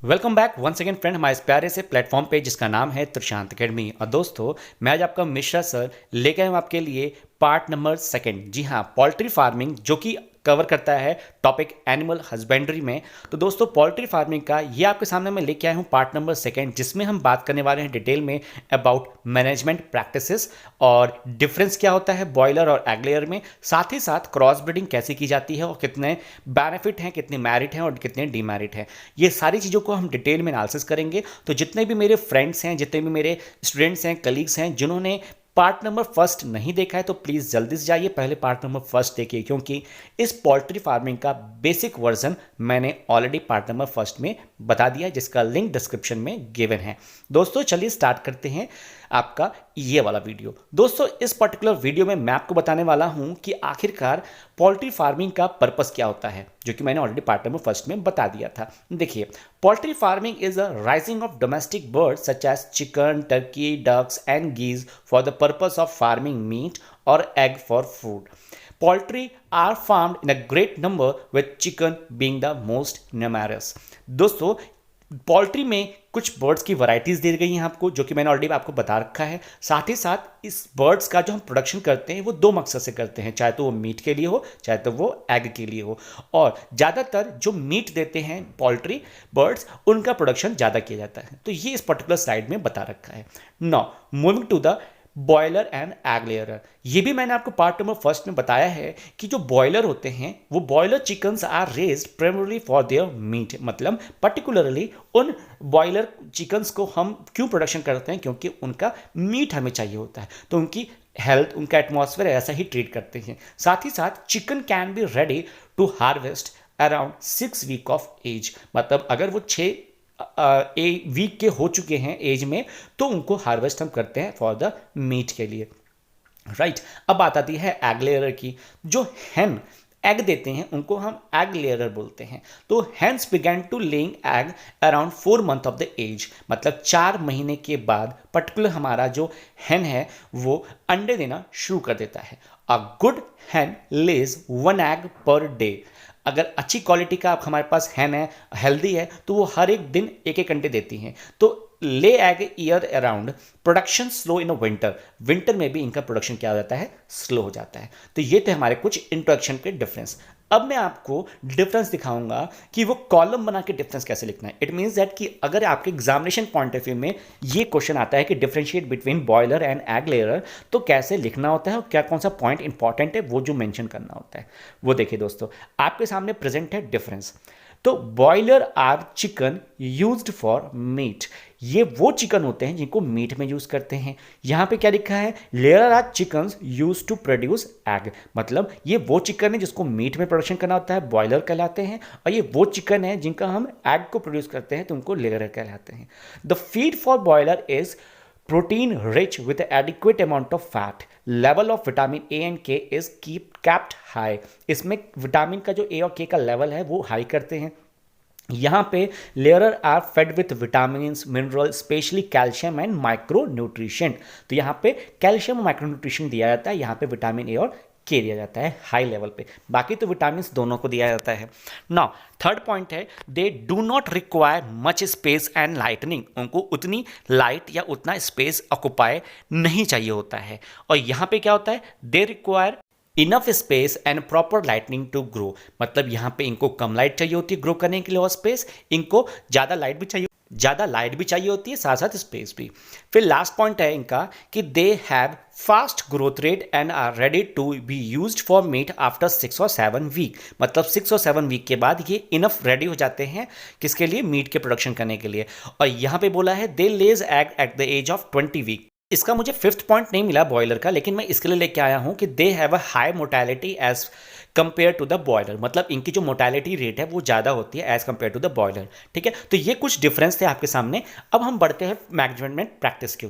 Welcome back once again friend हमारे इस प्यारे से प्लेटफॉर्म पे जिसका नाम है त्रिशांत अकेडमी। और दोस्तों मैं आज आपका मिश्रा सर लेके आया हूँ आपके लिए पार्ट नंबर सेकंड। जी हाँ, पोल्ट्री फार्मिंग जो कि कवर करता है टॉपिक एनिमल हस्बेंड्री में। तो दोस्तों पोल्ट्री फार्मिंग का ये आपके सामने मैं लेके आया हूँ पार्ट नंबर सेकंड, जिसमें हम बात करने वाले हैं डिटेल में अबाउट मैनेजमेंट प्रैक्टिसेस और डिफरेंस क्या होता है बॉयलर और एग लेयर में, साथ ही साथ क्रॉस ब्रीडिंग कैसे की जाती है और कितने बेनिफिट हैं, कितने मेरिट हैं और कितने डीमेरिट हैं। ये सारी चीज़ों को हम डिटेल में एनालिसिस करेंगे। तो जितने भी मेरे फ्रेंड्स हैं, जितने भी मेरे स्टूडेंट्स हैं, कलीग्स हैं, जिन्होंने पार्ट नंबर फर्स्ट नहीं देखा है तो प्लीज़ जल्दी से जाइए पहले पार्ट नंबर फर्स्ट देखिए, क्योंकि इस पोल्ट्री फार्मिंग का बेसिक वर्जन मैंने ऑलरेडी पार्ट नंबर फर्स्ट में बता दिया है, जिसका लिंक डिस्क्रिप्शन में गिवन है। दोस्तों चलिए स्टार्ट करते हैं आपका ये वाला वीडियो। दोस्तों इस पर्टिकुलर वीडियो में मैं आपको बताने वाला हूं कि आखिरकार पोल्ट्री फार्मिंग का पर्पस क्या होता है, जो कि मैंने ऑलरेडी पार्ट नंबर फर्स्ट में बता दिया था। देखिए, poultry farming is a rising of domestic birds such as chicken, turkey, ducks and geese for the purpose of farming meat और egg for food. Poultry are farmed in a great number with chicken being the most numerous. दोस्तों poultry में कुछ birds की varieties दी गई हैं आपको, जो कि मैंने ऑलरेडी आपको बता रखा है। साथ ही साथ इस बर्ड्स का जो हम प्रोडक्शन करते हैं वो दो मकसद से करते हैं, चाहे तो वो मीट के लिए हो चाहे तो वो एग के लिए हो। और ज़्यादातर जो मीट देते हैं पोल्ट्री बर्ड्स, उनका प्रोडक्शन ज़्यादा किया जाता है। तो ये इस पर्टिकुलर स्लाइड में बता रखा है। Now moving to the boiler and egg layer. ये भी मैंने आपको पार्ट नंबर फर्स्ट में बताया है कि जो बॉयलर होते हैं वो boiler chickens are raised primarily for their meat. मतलब पर्टिकुलरली उन बॉयलर चिकन्स को हम क्यों प्रोडक्शन करते हैं, क्योंकि उनका मीट हमें चाहिए होता है, तो उनकी हेल्थ, उनका एटमॉस्फेयर ऐसा ही ट्रीट करते हैं। साथ ही साथ chicken can be ready to harvest around 6 week of age. मतलब अगर वो 6 वीक के हो चुके हैं एज में, तो उनको हार्वेस्ट हम करते हैं फॉर द मीट के लिए, राइट। अब बात आती है एग लेयर की। जो हैन एग देते हैं उनको हम एग लेयर बोलते हैं। तो hens begin to laying egg around 4 month of the age. मतलब 4 महीने के बाद पर्टिकुलर हमारा जो हैन है वो अंडे देना शुरू कर देता है। A good hen lays 1 egg per day. अगर अच्छी क्वालिटी का आप हमारे पास हैन है, हेल्दी है, तो वो हर एक दिन एक एक अंडे देती हैं। तो ले egg year around, production slow in winter में भी इनका प्रोडक्शन क्या हो जाता है, स्लो हो जाता है। तो ये थे हमारे कुछ इंट्रोडक्शन के डिफरेंस। अब मैं आपको डिफरेंस दिखाऊंगा कि वो कॉलम बना के डिफरेंस कैसे लिखना है। इट मीन्स दैट कि अगर आपके एग्जामिनेशन पॉइंट ऑफ व्यू में ये क्वेश्चन आता है कि differentiate between boiler and egg layer, तो कैसे लिखना होता है और क्या कौन सा पॉइंट इंपॉर्टेंट है वो जो मेंशन करना होता है। वो देखिए दोस्तों, आपके सामने प्रेजेंट है डिफरेंस। तो boiler are chicken used for meat. ये वो चिकन होते हैं जिनको मीट में यूज करते हैं। यहां पे क्या लिखा है, layer are chickens use to produce egg. मतलब ये वो चिकन है जिसको मीट में प्रोडक्शन करना होता है, बॉयलर कहलाते हैं। और ये वो चिकन है जिनका हम एग को प्रोड्यूस करते हैं, तो उनको लेयर कहलाते हैं। The feed for boiler is protein rich with adequate amount of fat. Level of vitamin A and K is kept high. इसमें विटामिन का जो A और K का लेवल है वो हाई करते हैं। यहाँ पे layer are fed with vitamin, mineral, specially calcium and micro nutrition. तो यहाँ पे कैल्शियम और माइक्रो न्यूट्रिशन दिया जाता है, यहाँ पे विटामिन ए और के दिया जाता है हाई लेवल पे। बाकी तो विटामिन दोनों को दिया जाता है। नाउ थर्ड पॉइंट है, they do not require much space and lightning. उनको उतनी लाइट या उतना स्पेस ऑक्युपाई नहीं चाहिए होता है। और यहाँ पे क्या होता है, they require enough space and proper lightning to grow. मतलब यहाँ पे इनको कम लाइट चाहिए होती है ग्रो करने के लिए और स्पेस, इनको ज़्यादा लाइट भी चाहिए होती है, साथ साथ स्पेस भी। फिर लास्ट पॉइंट है इनका कि they have fast growth rate and are ready to be used for meat after 6 और 7 वीक। मतलब 6 और 7 वीक के बाद ये इनफ रेडी हो जाते हैं किसके लिए, मीट के प्रोडक्शन करने के लिए। और यहाँ पे बोला है they lays egg at the age of 20 week. इसका मुझे 5th पॉइंट नहीं मिला बॉयलर का, लेकिन मैं इसके लिए लेके आया हूं कि they have a high mortality as compare to the boiler. मतलब इनकी जो मोर्टेलिटी रेट है वो ज़्यादा होती है as compare to the boiler. ठीक है, तो ये कुछ डिफरेंस थे आपके सामने। अब हम बढ़ते हैं मैनेजमेंट प्रैक्टिस के।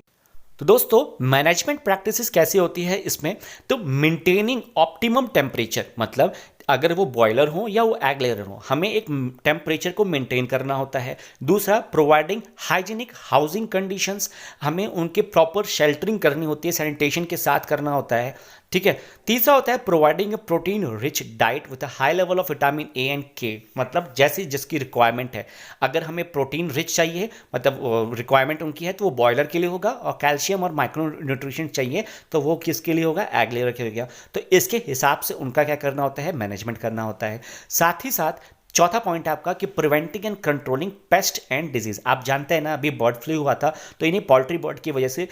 तो दोस्तों मैनेजमेंट प्रैक्टिसेस कैसी होती है इसमें, तो मेंटेनिंग ऑप्टिमम टेम्परेचर। मतलब अगर वो बॉयलर हो या वो एग लेयर हो, हमें एक टेम्परेचर को मेंटेन करना होता है। दूसरा, प्रोवाइडिंग हाइजीनिक हाउसिंग कंडीशंस, हमें उनके प्रॉपर शेल्टरिंग करनी होती है, सैनिटेशन के साथ करना होता है। ठीक है। तीसरा होता है providing a protein rich diet with a high level of vitamin A and के, मतलब जैसी जिसकी रिक्वायरमेंट है। अगर हमें प्रोटीन रिच चाहिए, मतलब रिक्वायरमेंट उनकी है, तो वो बॉयलर के लिए होगा, और कैल्शियम और माइक्रो न्यूट्रिशन चाहिए तो वो किसके लिए होगा, एग लेयर के लिए होगा। तो इसके हिसाब से उनका क्या करना होता है, मैनेजमेंट करना होता है। साथ ही साथ चौथा पॉइंट है आपका कि preventing and controlling paste and disease. आप जानते हैं ना, अभी बर्ड फ्लू हुआ था, तो इन्हीं पोल्ट्री बर्ड की वजह से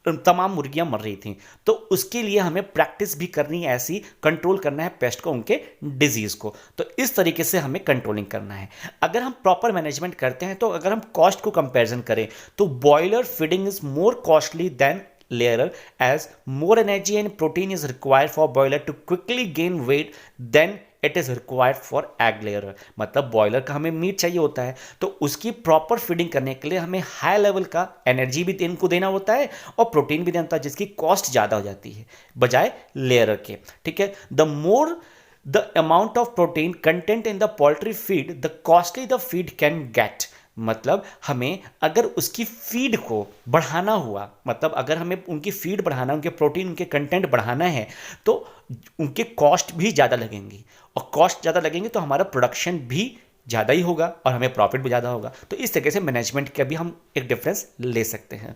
तमाम मुर्गियां मर रही थी। तो उसके लिए हमें प्रैक्टिस भी करनी है, ऐसी कंट्रोल करना है पेस्ट को, उनके डिजीज को। तो इस तरीके से हमें कंट्रोलिंग करना है। अगर हम प्रॉपर मैनेजमेंट करते हैं, तो अगर हम कॉस्ट को कंपैरिजन करें तो boiler feeding is more costly than layer, as more energy and protein is required for boiler to quickly gain weight than it is required for egg layer. मतलब boiler का हमें मीट चाहिए होता है, तो उसकी प्रॉपर फीडिंग करने के लिए हमें हाई लेवल का एनर्जी भी इनको देना होता है और प्रोटीन भी देना होता है, जिसकी कॉस्ट ज़्यादा हो जाती है बजाय लेयर के। ठीक है, the more the amount of protein content in the poultry feed the costly the feed can get. मतलब हमें अगर उसकी फीड को बढ़ाना हुआ, मतलब अगर हमें उनकी फीड बढ़ाना, उनके प्रोटीन, उनके कंटेंट बढ़ाना है, तो उनके कॉस्ट भी ज़्यादा लगेंगी, और कॉस्ट ज़्यादा लगेंगे तो हमारा प्रोडक्शन भी ज़्यादा ही होगा और हमें प्रॉफिट भी ज़्यादा होगा। तो इस तरीके से मैनेजमेंट का भी हम एक डिफरेंस ले सकते हैं।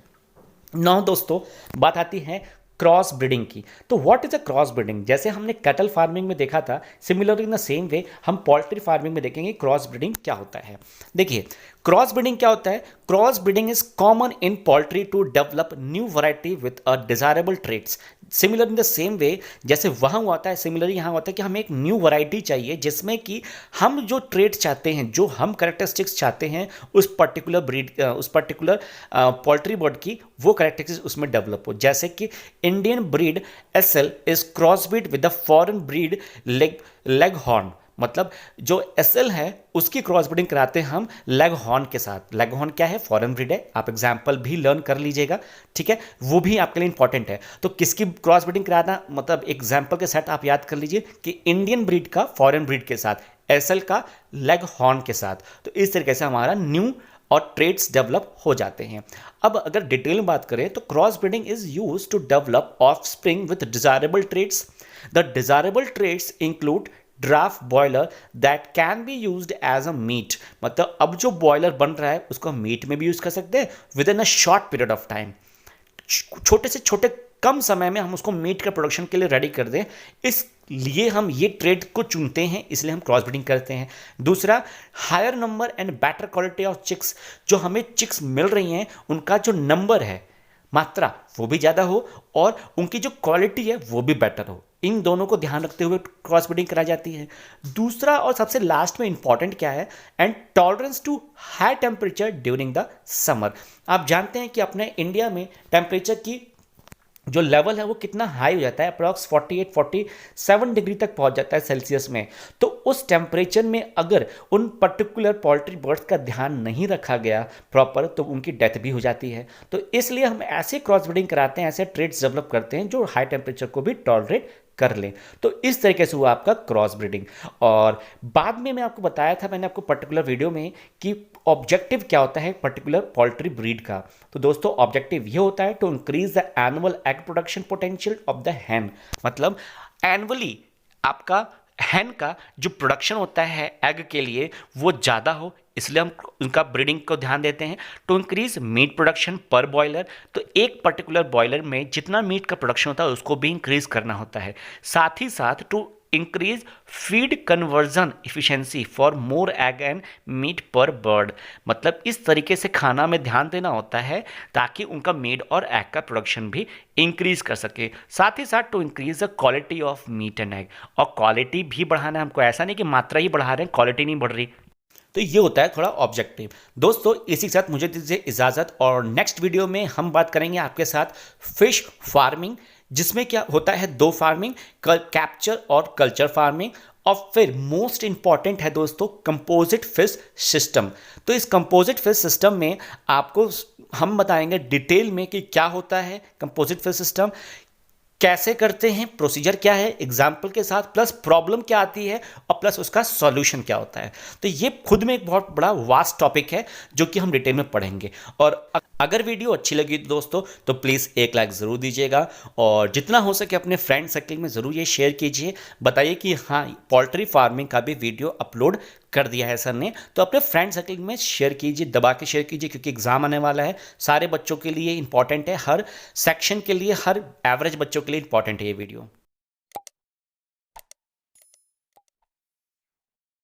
नौ दोस्तों, बात आती है क्रॉस ब्रीडिंग की। तो what is a cross breeding? जैसे हमने कैटल फार्मिंग में देखा था, सिमिलरली इन द सेम वे हम पोल्ट्री फार्मिंग में देखेंगे क्रॉस ब्रीडिंग क्या होता है। देखिए, क्रॉस ब्रीडिंग क्या होता है? Cross breeding is common in poultry to develop new variety with a desirable traits. Similar in the same way जैसे वहाँ होता है, सिमिलरली यहाँ होता है कि हमें एक न्यू वैरायटी चाहिए जिसमें कि हम जो ट्रेट चाहते हैं, जो हम करेक्टरिस्टिक्स चाहते हैं उस पर्टिकुलर ब्रीड, उस पर्टिकुलर पोल्ट्री बर्ड की, वो करेक्टरिस्टिक्स उसमें डेवलप हो। जैसे कि Indian breed SL is cross breed with the foreign breed Leghorn. मतलब जो एसएल है उसकी क्रॉस ब्रीडिंग कराते हैं हम लेग हॉर्न के साथ। लेग हॉर्न क्या है? फॉरेन ब्रीड है। आप एग्जाम्पल भी लर्न कर लीजिएगा, ठीक है, वो भी आपके लिए इंपॉर्टेंट है। तो किसकी क्रॉस ब्रीडिंग कराना, मतलब एग्जाम्पल के सेट आप याद कर लीजिए कि इंडियन ब्रीड का फॉरेन ब्रीड के साथ, एसएल का लेग हॉर्न के साथ। तो इस तरीके से हमारा न्यू और ट्रेड्स डेवलप हो जाते हैं। अब अगर डिटेल में बात करें तो cross breeding is use to develop offspring with desirable traits. The desirable traits include draft broiler that can be used as a meat. मतलब अब जो बॉयलर बन रहा है उसको मीट में भी यूज कर सकते हैं with in a short period of time. छोटे से छोटे कम समय में हम उसको मीट का प्रोडक्शन के लिए रेडी कर दें, इसलिए हम ये ट्रेड को चुनते हैं, इसलिए हम क्रॉस ब्रीडिंग करते हैं। दूसरा, higher number and better quality of chicks. जो हमें चिक्स मिल रही हैं उनका जो नंबर है, मात्रा, वो भी ज़्यादा हो और उनकी जो क्वालिटी है वो भी बेटर हो। इन दोनों को ध्यान रखते हुए क्रॉस ब्रीडिंग कराई जाती है। दूसरा और सबसे लास्ट में इंपॉर्टेंट क्या है? And tolerance to high temperature during the summer. आप जानते हैं कि अपने इंडिया में टेम्परेचर की जो लेवल है वो कितना हाई हो जाता है, अप्रॉक्स 48-47 डिग्री तक पहुंच जाता है सेल्सियस में। तो उस टेम्परेचर में अगर उन पर्टिकुलर पोल्ट्री बर्ड्स का ध्यान नहीं रखा गया प्रॉपर, तो उनकी डेथ भी हो जाती है। तो इसलिए हम ऐसे क्रॉस ब्रीडिंग कराते हैं, ऐसे ट्रेड्स डेवलप करते हैं जो हाई टेम्परेचर को भी टॉलरेट कर लें। तो इस तरीके से हुआ आपका क्रॉस ब्रीडिंग। और बाद में मैं आपको बताया था, मैंने आपको पर्टिकुलर वीडियो में, कि ऑब्जेक्टिव क्या होता है पर्टिकुलर पोल्ट्री ब्रीड का। तो दोस्तों ऑब्जेक्टिव ये होता है to increase the annual egg production potential of the hen. मतलब एनुअली आपका हैन का जो प्रोडक्शन होता है एग के लिए वो ज़्यादा हो, इसलिए हम उनका ब्रीडिंग को ध्यान देते हैं। टू इंक्रीज मीट प्रोडक्शन पर बॉयलर, तो एक पर्टिकुलर बॉयलर में जितना मीट का प्रोडक्शन होता है उसको भी इंक्रीज करना होता है। साथ ही साथ to increase feed conversion efficiency for more egg and meat per bird. मतलब इस तरीके से खाना में ध्यान देना होता है ताकि उनका मीट और एग का प्रोडक्शन भी इंक्रीज कर सके। साथ ही साथ to increase the quality of meat and egg, और क्वालिटी भी बढ़ाना है हमको, ऐसा नहीं कि मात्रा ही बढ़ा रहे हैं क्वालिटी नहीं बढ़ रही। तो ये होता है थोड़ा ऑब्जेक्टिव। दोस्तों इसी के साथ मुझे दीजिए इजाज़त, और नेक्स्ट वीडियो में हम बात करेंगे आपके साथ फिश फार्मिंग, जिसमें क्या होता है दो फार्मिंग, कैप्चर और कल्चर फार्मिंग। और फिर मोस्ट इंपॉर्टेंट है दोस्तों कंपोजिट फिश सिस्टम। तो इस कंपोजिट फिश सिस्टम में आपको हम बताएंगे डिटेल में कि क्या होता है कंपोजिट फिश सिस्टम, कैसे करते हैं, प्रोसीजर क्या है एग्जाम्पल के साथ, प्लस प्रॉब्लम क्या आती है और प्लस उसका सॉल्यूशन क्या होता है। तो ये खुद में एक बहुत बड़ा वास्ट टॉपिक है जो कि हम डिटेल में पढ़ेंगे। और अगर वीडियो अच्छी लगी दोस्तों तो प्लीज़ एक लाइक ज़रूर दीजिएगा और जितना हो सके अपने फ्रेंड सर्कल में ज़रूर ये शेयर कीजिए। बताइए कि हाँ, पोल्ट्री फार्मिंग का भी वीडियो अपलोड कर दिया है सर ने, तो अपने फ्रेंड सर्कल में शेयर कीजिए, दबा के शेयर कीजिए, क्योंकि एग्जाम आने वाला है। सारे बच्चों के लिए इंपॉर्टेंट है, हर सेक्शन के लिए, हर एवरेज बच्चों के लिए इंपॉर्टेंट है ये वीडियो।